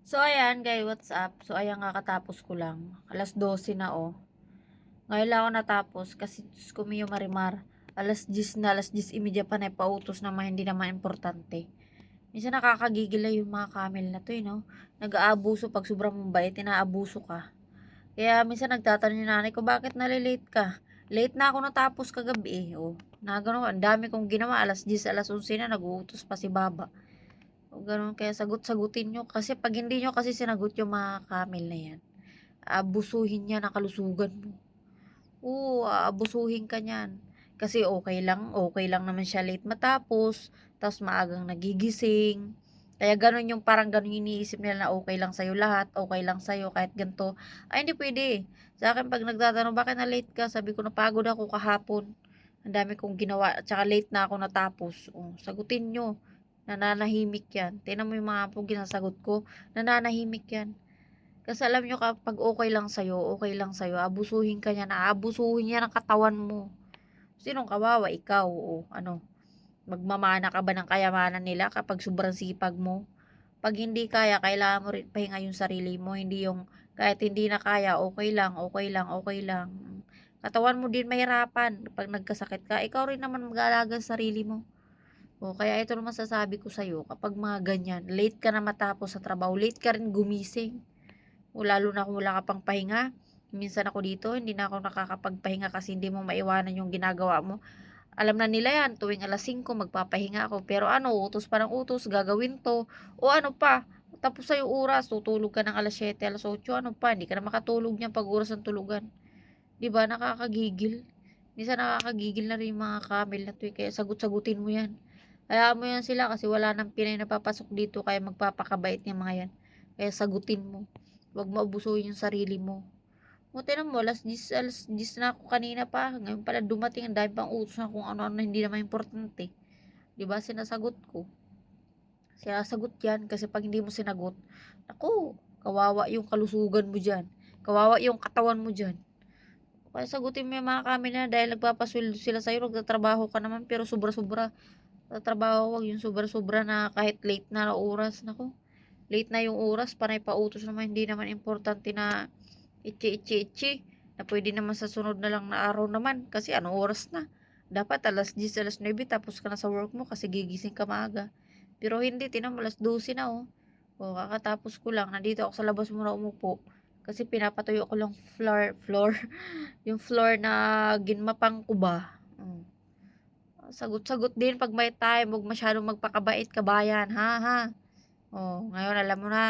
So, ayan guys, what's up? So, ayan kakatapos ko lang. 12:00 na oh. Ngayon lang ako natapos kasi Diyos ko Mio Marimar. 10:00 na, 10:30 pa na pautos na mga hindi naman importante. Minsan nakakagigil na yung mga camel na to no? Nag-aabuso pag sobrang mabait, inaabuso ka. Kaya minsan nagtatanong yung nanay ko, bakit nalilate ka? Late na ako natapos kagabi oh. Na gano'n, ang dami kong ginawa, 10:00, 11:00 na, nag-uutos pa si Baba. O gano'n, kaya sagot-sagutin nyo. Kasi pag hindi nyo kasi sinagot yung mga camel na yan, abusuhin niya na kalusugan mo. Oo, aabusuhin ka niyan. Kasi okay lang naman siya late matapos, tapos maagang nagigising. Kaya gano'n yung parang gano'n iniisip nila na okay lang sa'yo lahat, okay lang sa'yo kahit ganito. Ay, hindi pwede. Sa akin, pag nagtatanong, bakit na late ka? Sabi ko, napagod ako kahapon. Ang dami kong ginawa, at saka late na ako natapos. O, sagutin nyo. Nananahimik yan. Tingnan mo yung mga po ginasagot ko. Nananahimik yan. Kasi alam nyo kapag okay lang sa'yo, abusuhin ka niya, aabusuhin niya ng katawan mo. Sinong kawawa? Ikaw, o ano, magmamana ka ba ng kayamanan nila kapag sobrang sipag mo? Pag hindi kaya, kailangan mo rin pahinga yung sarili mo, hindi yung kahit hindi na kaya, okay lang, okay lang, okay lang. Katawan mo din mahirapan pag nagkasakit ka, ikaw rin naman mag-aalaga sa sarili mo. O kaya ito naman sasabi ko sa'yo, kapag mga ganyan, late ka na matapos sa trabaho, late ka rin gumising. O lalo na kung wala ka pang pahinga. Minsan ako dito, hindi na ako nakakapagpahinga kasi hindi mo maiwanan yung ginagawa mo. Alam na nila yan, tuwing 5:00 magpapahinga ako. Pero ano, utos pa ng utos, gagawin to. O ano pa, tapos sa yung oras, tutulog ka ng 7:00, 8:00, ano pa, hindi ka na makatulog niyan pag oras ng tulugan. 'Di ba nakakagigil? Minsan nakakagigil na rin yung mga camel na to, kaya sagot-sagutin mo yan. Hayaan mo yan sila kasi wala nang Pinay na papasok dito kaya magpapakabait yung mga yan. Kaya sagutin mo. Huwag mo abusuhin yung sarili mo. O tignan mo, 10:00 na ako kanina pa. Ngayon pala dumating, ang dami pang utos na kung ano-ano hindi naman importante. 'Di ba sinasagot ko? Sinasagot yan kasi pag hindi mo sinagot, naku, kawawa yung kalusugan mo dyan. Kawawa yung katawan mo dyan. Kaya sagutin mo yung mga kami na dahil nagpapasweldo sila sa'yo, nagtatrabaho ka naman pero sobra-sobra. Sa trabaho, wag yung sobra-sobra na kahit late na oras. Naku, late na yung oras, panay pautos naman, hindi naman importante na itchi-itchi-itchi. Na pwede naman sa sunod na lang na araw naman kasi anong oras na. Dapat 10:00, 9:00 tapos ka na sa work mo kasi gigising ka maaga. Pero hindi, tinan mo 12:00 na oh. O kakatapos ko lang, nandito ako sa labas muna umupo. Kasi pinapatuyo ko lang floor, yung floor na ginmapang ko ba. Sagot-sagot din pag may time, huwag masyadong magpakabait kabayan, ha ha. Oh, ngayon alam mo na.